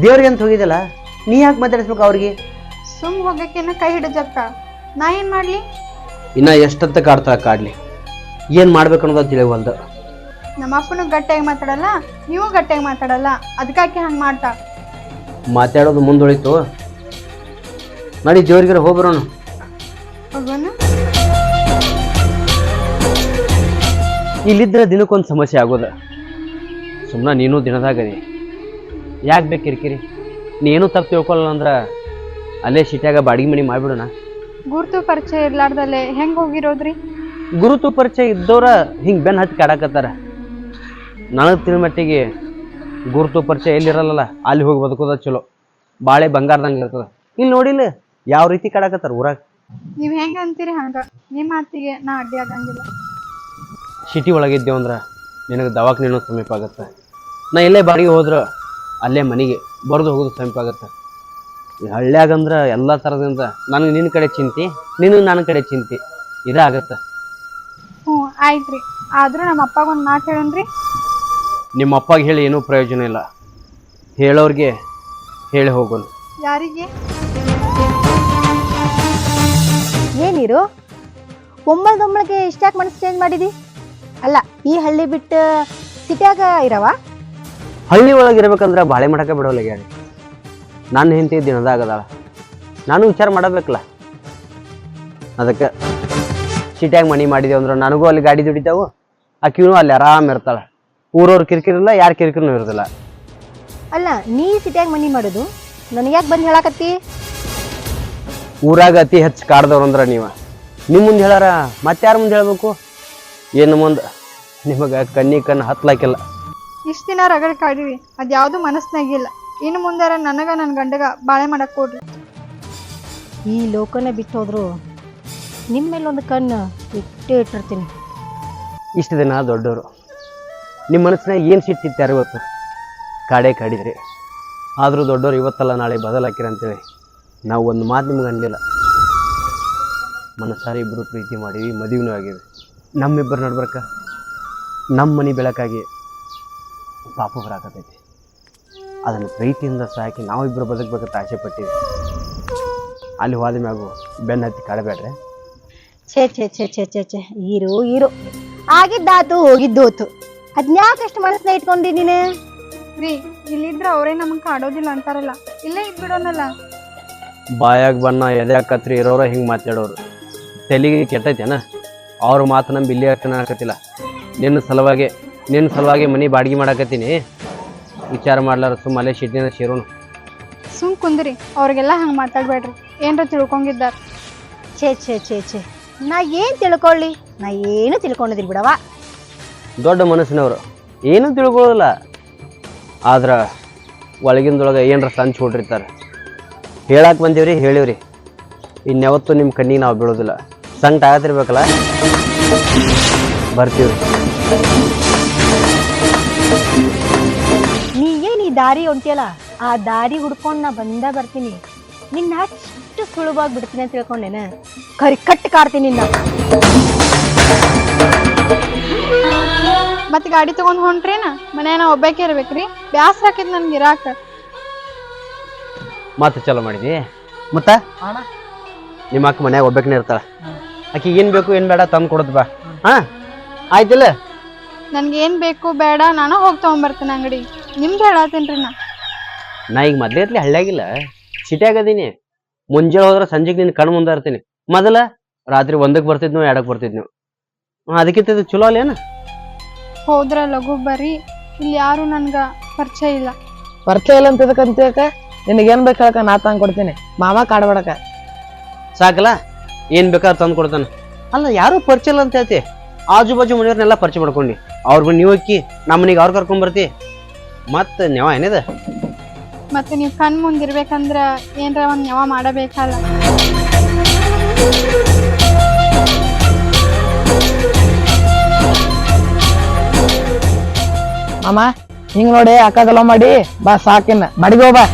ದೇವ್ರಿಗೆ ಅಂತ ಹೋಗಿದ್ದಲ್ಲ, ನೀ ಯಾಕೆ ಮಾತಾಡಿಸ್ಬೇಕು ಅವ್ರಿಗೆ? ಸುಮ್ ಹೋಗಕ್ಕೇನ ಕೈ ಹಿಡಿದಕ್ಕ, ನಾ ಏನ್ ಮಾಡ್ಲಿ? ಇನ್ನ ಎಷ್ಟಂತ ಕಾಡ್ತಾ ಕಾಡ್ಲಿ, ಏನ್ ಮಾಡ್ಬೇಕು ಅನ್ನೋದು ತಿಳಿವಲ್ದು. ನಮ್ಮ ಅಪ್ಪನು ಗಟ್ಟಿಯಾಗಿ ಮಾತಾಡಲ್ಲ, ನೀವು ಗಟ್ಟಿಯಾಗಿ ಮಾತಾಡಲ್ಲ, ಅದಕ್ಕಾಕೆ ಹಂಗ ಮಾಡ್ತಾ. ಮಾತಾಡೋದು ಮುಂದುಳಿತು, ನಡಿ ದೇವ್ರಿಗೆ ಹೋಗ್ಬರೋಣ. ಹೋಗೋಣ. ಇಲ್ಲಿದ್ರೆ ದಿನಕ್ಕೊಂದು ಸಮಸ್ಯೆ ಆಗೋದ. ಸುಮ್ಮನೆ ನೀನು ದಿನದಾಗದಿ, ಯಾಕೆ ಬೇಕು ಕಿರಿಕಿರಿ? ನೀನು ತಪ್ಪು ತಿಳ್ಕೊಳ್ಳಲ್ಲ ಅಂದ್ರೆ ಅಲ್ಲೇ ಸಿಟ್ಯಾಗ ಬಾಡಿಗೆ ಮನೆ ಮಾಡಿಬಿಡೋಣ. ಗುರುತು ಪರಿಚಯ ಇರ್ಲಾರ್ದಲ್ಲೇ ಹೆಂಗ್ ಹೋಗಿರೋದ್ರಿ? ಗುರುತು ಪರಿಚಯ ಇದ್ದವ್ರ ಹಿಂಗೆ ಬೆನ್ನು ಹತ್ತಿ ಕಾಡಕತ್ತಾರ. ನನಗೆ ತಿಳ್ಮಟ್ಟಿಗೆ ಗುರುತು ಪರಿಚಯ ಎಲ್ಲಿರಲ್ಲ ಅಲ್ಲಿ ಹೋಗಿ ಬದುಕೋದ ಚಲೋ. ಬಾಳೆ ಬಂಗಾರದಂಗೆ ಇರ್ತದ. ಇಲ್ಲಿ ನೋಡಿಲ್ಲ ಯಾವ ರೀತಿ ಕಾಡಕತ್ತಾರ ಊರಾಗ. ನೀವ್ ಹೆಂಗ ಅಂತೀರಿ ಹಂಗ, ನಿಮ್ಮ ಮಾತಿಗೆ ನಾ ಅಡ್ಡಿ ಆಗಂಗಿಲ್ಲ. ಸಿಟಿ ಒಳಗಿದ್ದೇವು ಅಂದ್ರೆ ನಿನಗೆ ದವಾಖಾನೆನೂ ಸಮೀಪ ಆಗುತ್ತೆ. ನಾ ಎಲ್ಲೇ ಬಾಡಿಗೆ ಹೋದ್ರೆ ಅಲ್ಲೇ ಮನೆಗೆ ಬರೆದು ಹೋಗೋದು ಸಮೀಪ ಆಗುತ್ತೆ. ಈ ಹಳ್ಳ್ಯಾಗಂದ್ರೆ ಎಲ್ಲ ಥರದಿಂದ ನನಗೆ ನಿನ್ನ ಕಡೆ ಚಿಂತೆ, ನಿನಗೆ ನನ್ನ ಕಡೆ ಚಿಂತೆ ಇದಾಗತ್ತೆ. ಹ್ಞೂ ಆಯ್ತ್ರಿ, ಆದ್ರೂ ನಮ್ಮ ಅಪ್ಪಗೊಂದು ಮಾತು ಹೇಳನ್ರಿ. ನಿಮ್ಮ ಅಪ್ಪಗೆ ಹೇಳಿ ಏನೂ ಪ್ರಯೋಜನ ಇಲ್ಲ, ಹೇಳೋರಿಗೆ ಹೇಳಿ ಹೋಗೋಣ. ಯಾರಿಗೆ? ಏನಿರು ಒಮ್ಮಲ್ದೊಮ್ಮಳಿಗೆ ಇಷ್ಟ್ಯಾಕೆ ಮನಸ್ಸು ಚೇಂಜ್ ಮಾಡಿದಿ? ಅಲ್ಲ, ಈ ಹಳ್ಳಿ ಬಿಟ್ಟು ಸಿಟಿಯಾಗ ಇರವ? ಹಳ್ಳಿ ಒಳಗೆ ಇರ್ಬೇಕಂದ್ರೆ ಬಾಳೆ ಮಾಡಕ್ಕೆ ಬಿಡೋಲ್ಲ ಗ್ಯಾರಿ. ನನ್ನ ಹೆಂಡತಿ ದಿನದಾಗದಾಳ, ನಾನು ವಿಚಾರ ಮಾಡಬೇಕಲ್ಲ. ಅದಕ್ಕೆ ಸಿಟಿಯಾಗ ಮನೆ ಮಾಡಿದೆವು ಅಂದ್ರೆ ನನಗೂ ಅಲ್ಲಿ ಗಾಡಿ ದುಡಿತಾವು, ಆಕಿನೂ ಅಲ್ಲಿ ಆರಾಮ್ ಇರ್ತಾಳೆ. ಊರವ್ರು ಕಿರಿಕಿರಿಲ್ಲ, ಯಾರು ಕಿರಿಕಿರಿನೂ ಇರೋದಿಲ್ಲ. ಅಲ್ಲ, ನೀ ಸಿಟಿಯಾಗ ಮನೆ ಮಾಡೋದು ನನಗ್ಯಾಕೆ ಬಂದು ಹೇಳಾಕತ್ತಿ? ಊರಾಗ ಅತಿ ಹೆಚ್ಚು ಕಾಡ್ದವ್ರು ಅಂದ್ರೆ ನೀವು. ನಿಮ್ಮ ಮುಂದೆ ಹೇಳಾರ ಮತ್ತೆ ಯಾರ ಮುಂದೆ ಹೇಳ್ಬೇಕು? ಏನು ಮುಂದೆ ನಿಮಗೆ ಕಣ್ಣು ಹತ್ಲಾಕಿಲ್ಲ. ಇಷ್ಟ ದಿನ ರಗಡ್ ಕಾಡಿವಿ, ಅದ್ಯಾವುದು ಮನಸ್ನಾಗಿಲ್ಲ. ಇನ್ನು ಮುಂದಾರ ನನಗ ನನ್ನ ಗಂಡಗ ಬಾಳೆ ಮಾಡಕ್ ಕೊಡ್ರಿ. ಈ ಲೋಕನೇ ಬಿಟ್ಟು ಹೋದ್ರು ನಿಮ್ಮ ಮೇಲೆ ಒಂದು ಕಣ್ಣು ಇಟ್ಟೇ ಇಟ್ಟಿರ್ತೀನಿ. ಇಷ್ಟು ದಿನ ದೊಡ್ಡವರು ನಿಮ್ಮ ಮನಸ್ಸಿನಾಗ ಏನು ಸಿಟ್ಟಿತ್ತು ಯಾರಿಗೊತ್ತು? ಕಾಡೇ ಕಾಡಿದ್ರಿ. ಆದರೂ ದೊಡ್ಡವರು ಇವತ್ತಲ್ಲ ನಾಳೆ ಬದಲಾಕಿರ ಅಂತೇಳಿ ನಾವು ಒಂದು ಮಾತು ನಿಮ್ಗೆ ಅನ್ನಲಿಲ್ಲ. ಮನಸ್ಸಾರಿ ಇಬ್ಬರು ಪ್ರೀತಿ ಮಾಡೀವಿ, ಮದುವೆನೂ ಆಗಿವಿ. ನಮ್ಮಿಬ್ಬರು ನಡ್ಬರ್ಕ ನಮ್ಮ ಮನೆ ಬೆಳಕಾಗಿ ಪಾಪ ಬರಾಕತೈತಿ. ಅದನ್ನು ಪ್ರೀತಿಯಿಂದ ಸಾಕಿ ನಾವಿಬ್ಬರು ಬದುಕಬೇಕಂತ ಆಸೆ ಪಟ್ಟಿವಿ. ಅಲ್ಲಿ ಹೋದ ಮ್ಯಾಗು ಬೆನ್ನ ಹತ್ತಿ ಕಾಡಬೇಡ್ರೆ. ಛೇ ಛೇ ಛೇ ಛೇ ಛೇ ಛೇ ಇರು ಆಗಿದ್ದಾತು ಹೋಗಿದ್ದೋತು, ಅದ್ನ್ಯಾಕಷ್ಟು ಮನಸ್ಸನ್ನ ಇಟ್ಕೊಂಡಿ ನೀನು? ರೀ, ಇಲ್ಲಿದ್ರ ಅವರೇ ನಮಗ್ ಕಾಡೋದಿಲ್ಲ ಅಂತಾರಲ್ಲ, ಇಲ್ಲೇ ಇದ್ಬಿಡೋನಲ್ಲ. ಬಾಯಾಗ ಬಣ್ಣ ಎದೆ ಕತ್ರಿ ಇರೋರ ಹಿಂಗೆ ಮಾತಾಡೋರು ತೆಲಿಗೆ ಕೆಟ್ಟೈತೇನ? ಅವ್ರ ಮಾತು ನಮ್ಮ ಇಲ್ಲಿ ಅಷ್ಟನ ಹಾಕತ್ತಿಲ್ಲ. ನಿನ್ನ ಸಲುವಾಗಿ ಮನೆ ಬಾಡಿಗೆ ಮಾಡಾಕತ್ತೀನಿ. ವಿಚಾರ ಮಾಡ್ಲಾರ ಸುಮ್ಮನೆ ಶಿಟ್ಟಿನ ಸೇರೋನು. ಸುಮ್ ಕುಂದ್ರಿ, ಅವ್ರಿಗೆಲ್ಲ ಹಂಗೆ ಮಾತಾಡ್ಬೇಡ್ರಿ, ಏನ್ರ ತಿಳ್ಕೊಂಡಿದ್ದಾರ. ಛೇ ಛೇ ಛೇ ಛೇ ನಾ ಏನು ತಿಳ್ಕೊಳ್ಳಿ? ನಾ ಏನು ತಿಳ್ಕೊಂಡಿದ್ರಿ ಬಿಡವ. ದೊಡ್ಡ ಮನಸ್ಸಿನವರು ಏನೂ ತಿಳ್ಕೊಳ್ಳೋದಿಲ್ಲ, ಆದ್ರೆ ಒಳಗಿಂದೊಳಗೆ ಏನರ ಸಂಚು ಹೊಡಿರ್ತಾರೆ. ಹೇಳಕ್ಕೆ ಬಂದೀವ್ರಿ, ಹೇಳಿವ್ರಿ. ಇನ್ಯಾವತ್ತೂ ನಿಮ್ಮ ಕಣ್ಣಿಗೆ ನಾವು ಬೀಳೋದಿಲ್ಲ. ಸಂಕಟ ಆಗತ್ತಿರ್ಬೇಕಲ್ಲ, ಬರ್ತೀವ್ರಿ. ನೀ ಏನು ಈ ದಾರಿ ಹೊಂಟಿಯಲ್ಲ, ಆ ದಾರಿ ಹುಡ್ಕೊಂಡು ನಾ ಬರ್ತೀನಿ. ನಿನ್ನ ಅಷ್ಟು ಸುಲಭವಾಗಿ ಬಿಡ್ತೀನಿ ಅಂತ ತಿಳ್ಕೊಂಡೇನ? ಕರಿ ಕಟ್ಟು ಕಾಡ್ತೀನಿ ನಿನ್ನ. ಮತ್ತೆ ಗಾಡಿ ತಗೊಂಡ್ ಹೊಂಟ್ರೇನ? ಮನೇನ ಒಬ್ಬಾಕೆ ಇರ್ಬೇಕ್ರಿ, ಬ್ಯಾಸ್ರ ಹಾಕಿದ್ ನನ್ಗೆ ಇರಾಕ. ಮಾತು ಚಲೋ ಮಾಡಿದಿ. ಮತ್ತ ನಿಮ್ಮ ಅಕ್ಕ ಮನ್ಯಾಗ ಒಬ್ಬಾಕಿನ ಇರ್ತಾಳ, ಆಕಿ ಏನ್ ಬೇಕು ಏನ್ ಬೇಡ ತಂದು ಕೊಡದ್ ಬಾ. ಹಾ ಆಯ್ತಿಲ್ಲ? ನನ್ಗೆ ಏನ್ ಬೇಕು ಬೇಡ ನಾನು ಹೋಗಿ ತಗೊಂಡ್ಬರ್ತೇನೆ ಅಂಗಡಿ. ನಿಮ್ಗೆ ಹೇಳತ್ತೇನ್ರಿ ನಾ ಈಗ ಮೊದ್ಲೇ ಇರ್ಲಿ ಹಳ್ಳಿಯಾಗಿಲ್ಲ, ಸಿಟಿಯಾಗದೀನಿ. ಮುಂಜಾನೆ ಹೋದ್ರೆ ಸಂಜೆಗೆ ನಿನ್ನ ಕಣ್ಣು ಮುಂದೆ ಇರ್ತೀನಿ. ಮೊದಲ ರಾತ್ರಿ 1ಕ್ಕೆ ಬರ್ತಿದ್ನು, 2ಕ್ಕೆ ಬರ್ತಿದ್ನು. ಅದಕ್ಕಿಂತ ಚಲೋ ಅಲ್ಲೇನ? ಹೋದ್ರ ಲಘು ಬರ್ರಿ, ಇಲ್ಲಿ ಯಾರು ನನ್ಗ ಪರಿಚಯ ಇಲ್ಲ. ಪರಿಚಯ ಇಲ್ಲ ಅಂತದಕ್ಕಂತ ನಿನಗೇನ್ ಬೇಕು ಹೇಳಕ ನಾ ತಂದು ಕೊಡ್ತೀನಿ. ಮಾವ ಕಾಡ್ಬೇಡಕ ಸಾಕಲ್ಲ, ಏನ್ ಬೇಕಾದ್ರೆ ತಂದು ಕೊಡ್ತಾನ. ಅಲ್ಲ, ಯಾರು ಪರಿಚಯ ಇಲ್ಲ ಅಂತ ಹೇಳ್ತಿ. ಆಜು ಬಾಜು ಮನೆಯವ್ರನ್ನೆಲ್ಲ ಪರಿಚಯ ಮಾಡ್ಕೊಂಡು ಅವ್ರಿಗೆ ನೀವು ಅಕ್ಕಿ ನಮ್ಮ ಮನೆಗೆ ಅವ್ರು ಕರ್ಕೊಂಡ್ಬರ್ತಿ. ಮತ್ತೆ ನೆವ ಏನಿದ? ಮತ್ತೆ ನೀವು ಕಣ್ ಮುಂದಿರ್ಬೇಕಂದ್ರ ಏನ್ರ ಒಂದ್ ನೆವ ಮಾಡಬೇಕಲ್ಲ. ಮಾಮ ಹಿಂಗ್ ನೋಡಿ ಅಕ್ಕಗಲ್ಲ ಮಾಡಿ ಬಾ, ಸಾಕಿನ ಬಡಿಗೋ ಬಾ.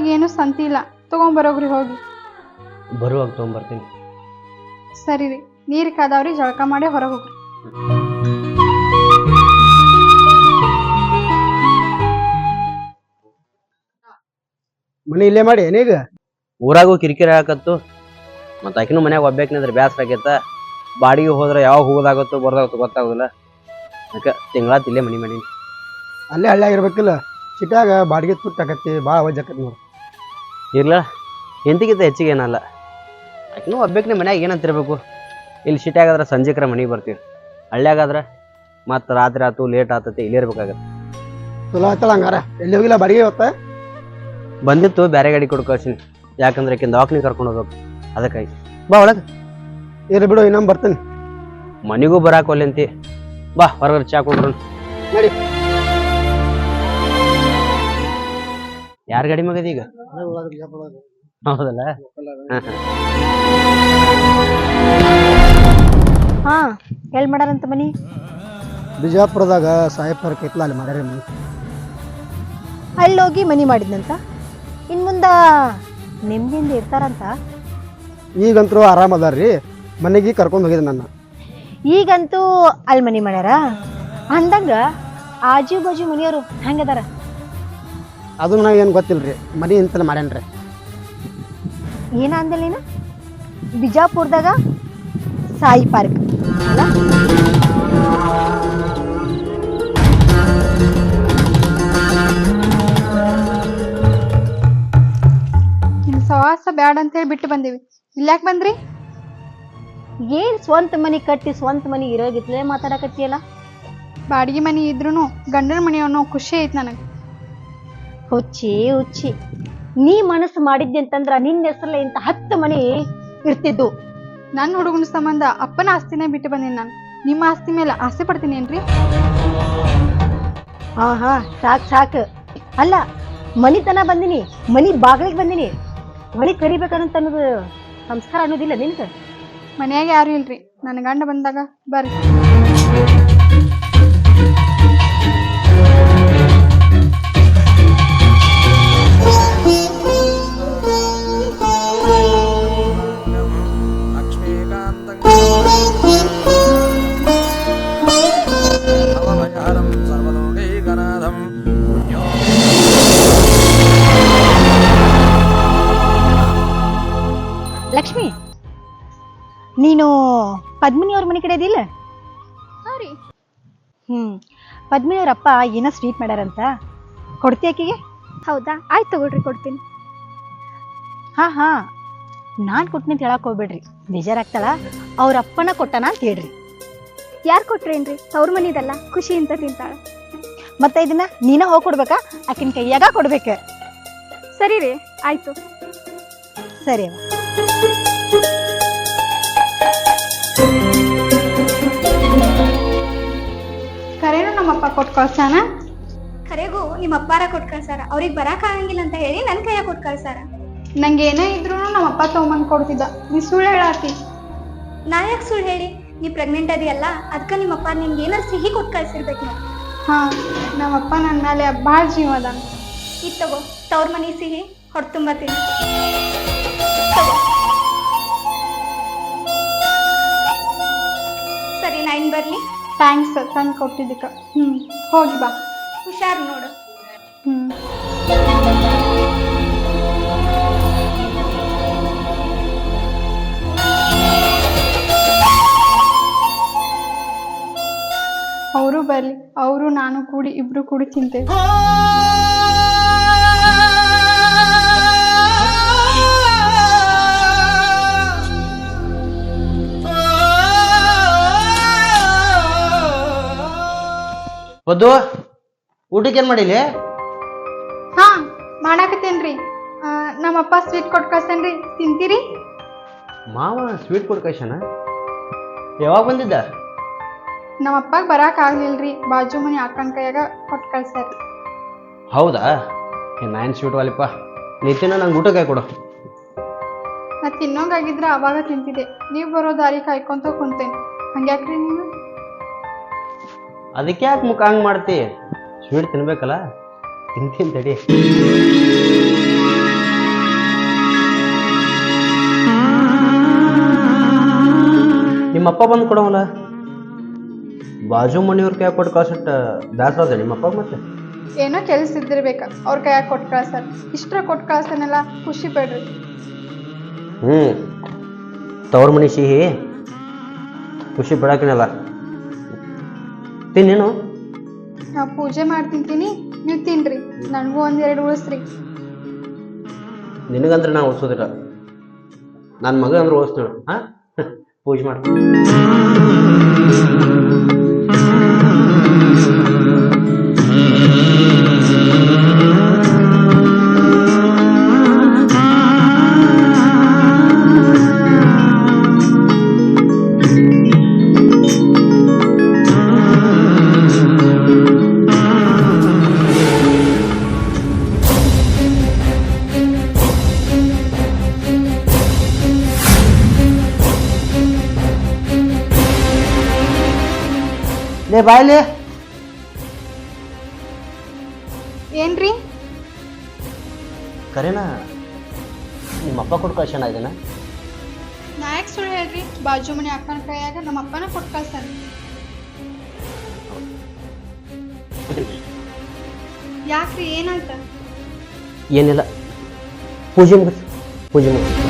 ಈಗೇನು ಸಂತಿ ಇಲ್ಲ, ತೊಗೊಂಬರೋಗ್ರಿ ಹೋಗಿ. ಬರುವಾಗ ತೊಗೊಂಬರ್ತೀನಿ. ಸರಿ ರೀ, ನೀರು ಕಾದಾವ್ರಿ, ಜಳಕ ಮಾಡಿ ಹೊರಗೆ ಹೋಗ್ರಿ. ಮನೆ ಇಲ್ಲೇ ಮಾಡಿ ಏನೀಗ? ಊರಾಗೂ ಕಿರಿಕಿರಿ ಹಾಕತ್ತು, ಮತ್ತು ಆಕಿನೂ ಮನ್ಯಾಗ ಒಬ್ಬೇಕಂದ್ರೆ ಬ್ಯಾಸರ ಆಗೈತ. ಬಾಡಿಗೆ ಹೋದ್ರೆ ಯಾವಾಗ ಹೋಗೋದಾಗತ್ತೋ ಬರ್ದಾಗತ್ತೋ ಗೊತ್ತಾಗೋದಿಲ್ಲ. ಅದಕ್ಕೆ ತಿಂಗಳಾತ್ ಇಲ್ಲೇ ಮನೆ ಮಾಡೀನಿ. ಅಲ್ಲೇ ಹಳ್ಳಿಯಾಗಿರ್ಬೇಕಿಲ್ಲ, ಸಿಟ್ಯಾಗ ಬಾಡಿಗೆ ತುಟ್ಟಾಕತ್ತಿ ಭಾಳ ವಜ್ಜಾಕತ್ತಿ ನೋಡಿ. ಇರ್ಲ ಎಂತಿಗಿಂತ ಹೆಚ್ಚಿಗೆ ಏನಲ್ಲ. ಆಕಿನೂ ಒಬ್ಬೇಕನೆ ಮನ್ಯಾಗ ಏನಂತಿರ್ಬೇಕು. ಇಲ್ಲಿ ಸಿಟ್ಯಾಗಾದ್ರೆ ಸಂಜೆಕರ ಮನೆಗೆ ಬರ್ತೀವಿ, ಹಳ್ಳಿಯಾಗಾದ್ರೆ ಮತ್ತು ರಾತ್ರಿ ಆತು ಲೇಟ್ ಆತತಿ ಇಲ್ಲೇ ಇರ್ಬೇಕಾಗತ್ತೆ. ಚಲೋ ಆಯ್ತಲ್ಲ ಹಂಗಾರ. ಎಲ್ಲಿ ಹೋಗಿಲ್ಲ ಬಾಡಿಗೆ ಇವತ್ತ? ಬಂದಿತ್ತು, ಬೇರೆ ಗಾಡಿ ಕೊಟ್ಟು ಕಳ್ಸೀನಿ. ಯಾಕಂದ್ರೆ ಆಕಿನ ದವಾಖಾನೆ ಕರ್ಕೊಂಡು ಹೋಗ್ಬೇಕು, ಅದಕ್ಕಾಗಿ. ಬಾ ಒಳಗೆ. ಇರ್ಲಿ ಬಿಡು, ಇನ್ನೊಮ್ಮೆ ಬರ್ತೀನಿ. ಮನೆಗೂ ಬರಾಕೋಲ್ಲಂತಿ. ಬಾ ಹೊರಗಡೆ ಚಾ ಕೊಡ್ರು. ನಡಿ. ಯಾರ ಗಾಡಿ ಮಗದ ಈಗ? ಹೌದಲ್ಲ? ಹಾ ಎಲ್ ಮಾಡಾರಂತ ಮನಿ? ಬಿಜಾಪುರದಾಗ ಸಾಹೇಬ್ ಐತ್ಲ, ಅಲ್ಲಿ ಮಾಡ್ಯಾರ ಮನೆ. ಅಲ್ಲಿ ಹೋಗಿ ಮನಿ ಮಾಡಿದ್ನಂತ. ಇನ್ ಮುಂದ ನೆಮ್ಮದಿಯಿಂದ ಇರ್ತಾರಂತ. ಈಗಂತರೂ ಆರಾಮ ಅದಾರ್ರಿ. ಮನೆಗೆ ಕರ್ಕೊಂಡು ಹೋಗಿದ್ದೆ ನನ್ನ. ಈಗಂತೂ ಅಲ್ಲಿ ಮನಿ ಮಾಡ್ಯಾರ ಅಂದಂಗ ಆಜು ಬಾಜು ಮನಿಯವರು ಹೆಂಗದಾರ? ಅದು ನನಗೆ ಏನು ಗೊತ್ತಿಲ್ರಿ, ಮನೆ ಇಂತಲೇ ಮಾಡ್ಯಾನ್ರಿ. ಏನ ಅಂದಿಲ್ಲ ನೀನು? ಬಿಜಾಪುರದಾಗ ಸಾಯಿ ಪಾರ್ಕ್ ಅಲ್ಲ? ನಿಮ್ ಸವಾಸ ಬ್ಯಾಡ ಅಂತ ಹೇಳಿ ಬಿಟ್ಟು ಬಂದೀವಿ. ಇಲ್ಯಾಕೆ ಬಂದ್ರಿ? ಏನ್ ಸ್ವಂತ ಮನಿ ಕಟ್ಟಿ ಸ್ವಂತ ಮನಿ ಇರೋಗಿತ್ಲೇ ಮಾತಾಡಕತ್ತಿಯಲ್ಲ? ಬಾಡಿಗೆ ಮನಿ ಇದ್ರೂ ಗಂಡನ ಮನಿ ಅನ್ನೋ ಖುಷಿ ಐತಿ ನನಗೆ. ಹುಚ್ಚಿ ಹುಚ್ಚಿ, ನೀ ಮನಸ್ಸು ಮಾಡಿದ್ದೆ ಅಂತಂದ್ರ ನಿನ್ನ ಹೆಸರಲ್ಲೇ ಇಂತ 10 ಮನಿ ಇರ್ತಿದ್ದು. ನನ್ನ ಹುಡುಗನ ಸಂಬಂಧ ಅಪ್ಪನ ಆಸ್ತಿನೇ ಬಿಟ್ಟು ಬಂದೀನಿ ನಾನು. ನಿಮ್ಮ ಆಸ್ತಿ ಮೇಲೆ ಆಸೆ ಪಡ್ತೀನಿ ಏನ್ರಿ? ಹಾ ಸಾಕ್ ಸಾಕ್. ಅಲ್ಲ, ಮನಿತನ ಬಂದಿನಿ, ಮನಿ ಬಾಗಿಲಿಗೆ ಬಂದಿನಿ, ಮನಿ ಕರಿಬೇಕನ್ನಂತ ಅನ್ನೋದು ಸಂಸ್ಕಾರ ಅನ್ನೋದಿಲ್ಲ ನಿನ್ಗ? ಮನ್ಯಾಗ ಯಾರು ಇಲ್ರಿ, ನನ್ನ ಗಂಡ ಬಂದಾಗ ಬರ್ರಿ. ಲಕ್ಷ್ಮಿ, ನೀನು ಪದ್ಮಿನಿ ಅವ್ರ ಮನೆ ಕಡೆ ಅದಿಲ್ಲ? ಹಾರಿ. ಪದ್ಮಿನಿ ಅವ್ರಪ್ಪ ಏನೋ ಸ್ವೀಟ್ ಮಾಡ್ಯಾರಂತ, ಕೊಡ್ತಿ ಆಕಿಗೆ? ಹೌದಾ, ಆಯ್ತು ತಗೊಳ್ರಿ, ಕೊಡ್ತೀನಿ. ಹಾ ನಾನ್ ಕೊಟ್ಟಿನಿ ಅಂತ ಹೇಳಕ್ ಹೋಗ್ಬೇಡ್ರಿ, ಬೇಜಾರಾಗ್ತಾಳ. ಅವ್ರ ಅಪ್ಪನ ಕೊಟ್ಟನ ಅಂತ ಹೇಳ್ರಿ. ಯಾರು ಕೊಟ್ರೇನ್ರಿ? ತವ್ರ ಮನಿದಲ್ಲ, ಖುಷಿ ಅಂತ ತಿಂತಾಳ. ಮತ್ತೆ ಇದನ್ನ ನೀನ ಹೋಗಿ ಕೊಡ್ಬೇಕಾ? ಆಕಿನ ಕೈಯಾಗ ಕೊಡ್ಬೇಕ? ಸರಿ ರೀ, ಆಯ್ತು. ಸರಿ ಅವ. ಕರೇನು ನಮ್ಮಪ್ಪ ಕೊಟ್ಟು ಕಳ್ಸಾನ? ಕರೆಗೂ ನಿಮ್ಮ ಅಪ್ಪಾರ ಕೊಟ್ಟು ಕಳ್ಸಾರ. ಅವ್ರಿಗೆ ಬರಾಕ್ ಆಗಂಗಿಲ್ಲ ಅಂತ ಹೇಳಿ ನನ್ನ ಕೈಯಾಗ ಕೊಟ್ಟು ಕಳ್ಸಾರ. ನಂಗೆ ಏನೇ ಇದ್ರು ನಮ್ಮಪ್ಪ ತಗೊಂಬಂದು ಕೊಡ್ತಿದ್ದ. ನೀ ಸುಳ್ಳು ಹೇಳಾತಿ. ನಾ ಯಾಕೆ ಸುಳ್ಳು ಹೇಳಿ? ನೀ ಪ್ರೆಗ್ನೆಂಟ್ ಅದೆಯಲ್ಲ, ಅದಕ್ಕೆ ನಿಮ್ಮ ಅಪ್ಪ ನಿಮ್ಗೆ ಏನಾರು ಸಿಹಿ ಕೊಟ್ಟು ಕಳ್ಸಿರ್ಬೇಕು ನಾವು. ಹಾ, ನಮ್ಮಪ್ಪ ನನ್ನ ಮೇಲೆ ಭಾಳ ಜೀವ ಅದ. ಇದು ತಗೋ, ತವ್ರ ಮನಿ ಸಿಹಿ ಹೊಟ್ಟು ತುಂಬತ್ತೀನಿ. ಸರಿ, ನಾ ಇನ್ನು ಬರ್ಲಿ. ಥ್ಯಾಂಕ್ಸ್ ತಂದು ಕೊಟ್ಟಿದ್ದಕ್ಕೆ. ಹೋಗಿ ಬಾ. ಹುಷಾರು ನೋಡು. ಅವರು ಬರ್ಲಿ, ಅವರು ನಾನು ಕೂಡಿ ಇಬ್ರು ಕೂಡಿ ತಿಂತೇವೆ. ಬದ್ದು, ಊಟಕ್ಕೆ ಏನ್ ಮಾಡಿಲಿ? ಹಾ, ಮಾಡಾಕತ್ತೇನ್ರಿ. ನಮ್ಮಪ್ಪ ಸ್ವೀಟ್ ಕೊಟ್ಟು ಕಳ್ಸೇನ್ರಿ, ತಿಂತೀರಿ? ಮಾವ ಸ್ವೀಟ್ ಕೊಟ್ಟು ಕಳ್ಸನ? ಯಾವಾಗ ಬಂದಿದ್ದ? ನಮ್ಮಪ್ಪಾಗ ಬರಾಕ್ ಆಗ್ಲಿಲ್ರಿ, ಬಾಜು ಮನಿ ಅಕ್ಕನ ಕೈಯಾಗ ಕೊಟ್ಟು ಕಳ್ಸ್ಯಾರ. ಹೌದಾ? ನಾನ್ ಸ್ವೀಟ್ ವಾಲಿಪ್ಪ, ನಿತ್ಯನ ನಂಗೆ ಊಟ ಕಾಯಿ ಕೊಡು. ನಾ ತಿನ್ನೋಂಗಾಗಿದ್ರ ಅವಾಗ ತಿಂತಿದ್ದೆ. ನೀವು ಬರೋ ದಾರಿ ಕಾಯ್ಕೊಂತ ಕುಂತೇನೆ. ಹಂಗ್ಯಾಕ್ರಿ ನೀವು? ಅದಕ್ಕೆ ಯಾಕೆ ಮುಖ ಹಂಗೆ ಮಾಡ್ತಿ? ಸ್ವೀಟ್ ತಿನ್ಬೇಕಲ್ಲ, ತಿಂತೀನಿ ತಡಿ. ನಿಮ್ಮಪ್ಪ ಬಂದು ಕೊಡವಲ್ಲ ಬಾಜು ಮನೆಯವ್ರ ಕೈ ಕೊಟ್ಟು ಕಳ್ಸಿಟ್ಟ ಬ್ಯಾಸರ ಅದ ನಿಮ್ಮಪ್ಪ ಮತ್ತೆ ಏನೋ ಕೆಲಸ ಇದ್ದಿರ್ಬೇಕ ಅವ್ರ ಕೈಯಾಗ ಕೊಟ್ಟು ಕಳ್ಸಾರ ಇಷ್ಟರ ಕೊಟ್ಟು ಕಳ್ಸನೆಲ್ಲ ಖುಷಿ ಪಡ್ರಿ. ತವ್ರ ಮನೆ ಸಿಹಿ ಖುಷಿ ಪಡಾಕಿನಲ್ಲ ತಿನ್ನೇನು. ನಾ ಪೂಜೆ ಮಾಡಿ ತಿಂತೀನಿ, ನೀವು ತಿನ್ರಿ, ನನಗೂ ಒಂದೆರಡು ಉಳಿಸ್ರಿ. ನಿನಗಂದ್ರೆ ನಾ ಉಳಿಸೋದಿಲ್ಲ, ನನ್ನ ಮಗ ಅಂದ್ರೆ ಉಳಿಸ್ತಾಳು. ಹಾಂ ಪೂಜೆ ಮಾಡಿ. ಲೇ ಬಾಯ್ಲೆ ಏನ್ರಿ ಕರೆನಾ ನಿಮ್ಮಪ್ಪ ಕೊಟ್ಟು ಕಳ್ಸೋಣ ಇದನ್ನ. ನಾ ಯಾಕೆ ಸುಳ್ಳು ಹೇಳ್ರಿ, ಬಾಜು ಮನೆ ಅಕ್ಕನ ಕೈಯಾಗ ನಮ್ಮ ಅಪ್ಪನ ಕೊಟ್ಟು ಕಳ್ಸಾರ. ಯಾಕ್ರಿ ಏನಾಯ್ತ? ಏನಿಲ್ಲ, ಪೂಜೆ ಮುಗಿಸ್ ಪೂಜೆ ಮುಗಿಸ್.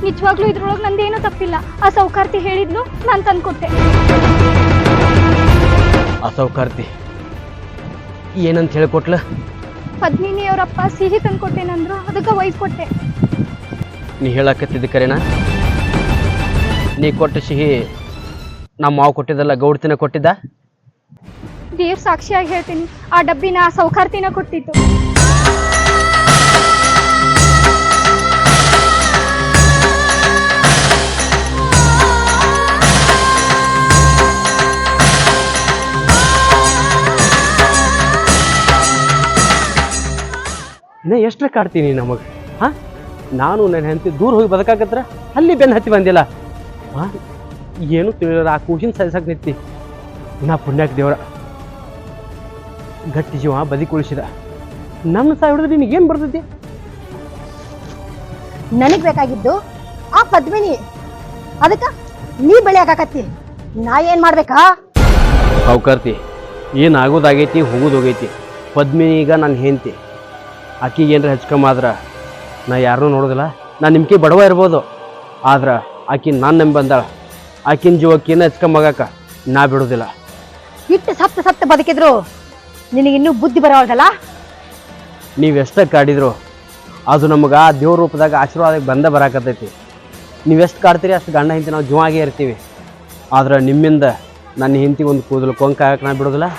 ನಿಜವಾಗ್ಲೂ ಇದ್ರೊಳಗೆ ನಂದೇನೂ ತಪ್ಪಿಲ್ಲ. ಆ ಸೌಕಾರ್ತಿ ಹೇಳಿದ್ಲು, ನಾನು ತಂದ್ಕೊಟ್ಟೆ. ಅಸೌಕಾರ್ತಿ ಏನಂತ ಹೇಳಿಕೊಟ್ಲ? ಪದ್ಮಿನಿ ಅವರಪ್ಪ ಸಿಹಿ ತಂದ್ಕೊಟ್ಟೇನಂದ್ರು, ಅದಕ್ಕೆ ಒಯ್ದು ಕೊಟ್ಟೆ. ನೀ ಹೇಳಕತ್ತಿದ್ದ ಕರೆನಾ? ನೀ ಕೊಟ್ಟ ಸಿಹಿ ನಮ್ಮ ಮಾವು ಕೊಟ್ಟಿದ್ದಲ್ಲ, ಗೌಡ್ತಿನ ಕೊಟ್ಟಿದ್ದ? ದೇವ್ರ ಸಾಕ್ಷಿಯಾಗಿ ಹೇಳ್ತೀನಿ, ಆ ಡಬ್ಬಿನ ಆ ಸೌಕಾರ್ತಿನ ಕೊಟ್ಟಿತ್ತು. ಇನ್ನ ಎಷ್ಟರ ಕಾಡ್ತೀನಿ ನಮಗೆ? ಹಾಂ, ನಾನು ನನ್ನ ಹೆಂಡತಿ ದೂರ ಹೋಗಿ ಬದುಕಾಕತ್ರ ಅಲ್ಲಿ ಬೆನ್ನು ಹತ್ತಿ ಬಂದಿಲ್ಲ. ಹಾಂ, ಏನು ತಿಳಿಯೋರ ಆ ಕೂಸಿನ ಸಾಯಿಸಕ್ಕೆ ನಿಂತಿ. ನಾ ಪುಣ್ಯಕ್ಕೆ ದೇವರ ಗಟ್ಟಿ ಜೀವ ಬದುಕಿ ಉಳಿಸಿದ. ನಮ್ಮ ಸಾಯ ಹಿಡಿದ್ರೆ ನಿನಗೇನು ಬರ್ತೈತಿ? ನನಗ್ ಬೇಕಾಗಿದ್ದು ಆ ಪದ್ಮಿನಿ, ಅದಕ್ಕ ನೀ ಬಳಿ ಆಗಾಕತ್ತಿ. ನಾ ಏನ್ ಮಾಡ್ಬೇಕಾ? ಸಾವುಕಾರ್ತಿ, ಏನಾಗೋದಾಗೈತಿ ಹೋಗೋದು ಹೋಗೈತಿ. ಪದ್ಮಿನಿ ಈಗ ನನ್ನ ಹೆಂಡತಿ, ಆಕಿಗೆ ಏನಾರ ಹೆಚ್ಕಮ್ಮ ಆದ್ರೆ ನಾ ಯಾರನ್ನೂ ನೋಡೋದಿಲ್ಲ. ನಾನು ನಿಮ್ಗೆ ಬಡವ ಇರ್ಬೋದು, ಆದ್ರೆ ಆಕಿ ನಾನು ನಂಬಿ ಬಂದಾಳ. ಆಕಿನ ಜೀವಕ್ಕೇನ ಹೆಚ್ಕಮ್ಮಾಗಕ್ಕ ನಾ ಬಿಡೋದಿಲ್ಲ. ಇಟ್ಟು ಸತ್ತು ಬದುಕಿದ್ರು ನಿನಗಿನ್ನೂ ಬುದ್ಧಿ ಬರೋದಲ್ಲ. ನೀವೆಷ್ಟ ಕಾಡಿದ್ರು ಅದು ನಮಗೆ ಆ ದೇವ್ರ ರೂಪದಾಗ ಆಶೀರ್ವಾದಕ್ಕೆ ಬಂದ ಬರಾಕತ್ತೈತಿ. ನೀವೆಷ್ಟು ಕಾಡ್ತೀರಿ ಅಷ್ಟು ಗಂಡ ಹೆಂಡತಿ ನಾವು ಜೀವಾಗೇ ಇರ್ತೀವಿ. ಆದ್ರೆ ನಿಮ್ಮಿಂದ ನನ್ನ ಹೆಂಡತಿ ಒಂದು ಕೂದಲು ಕೊಂಕಾಗಕ್ಕೆ ನಾ ಬಿಡೋದಿಲ್ಲ.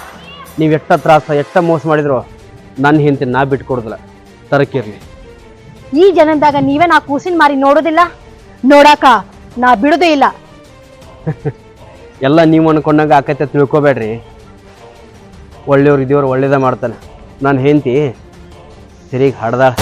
ನೀವು ಎಷ್ಟ ತ್ರಾಸ ಎಷ್ಟ ಮೋಸ ಮಾಡಿದ್ರು ನನ್ನ ಹೆಂಡತಿ ನಾ ಬಿಟ್ಕೊಡೋದಿಲ್ಲ, ತರಕಿರ್ಲಿ. ಈ ಜನದಾಗ ನೀವೇ ನಾ ಕೂಸಿನ ಮಾರಿ ನೋಡೋದಿಲ್ಲ, ನೋಡಾಕ ನಾ ಬಿಡೋದೇ ಇಲ್ಲ. ಎಲ್ಲ ನೀವು ಅನ್ಕೊಂಡಾಗ ಆಕೈತೆ ತಿಳ್ಕೊಬೇಡ್ರಿ. ಒಳ್ಳೆಯವ್ರು ಇದೇವ್ರು ಒಳ್ಳೇದ ಮಾಡ್ತಾನೆ. ನನ್ನ ಹೆಂಡತಿ ಸರಿಗೆ ಹಡ್ದಾಳ.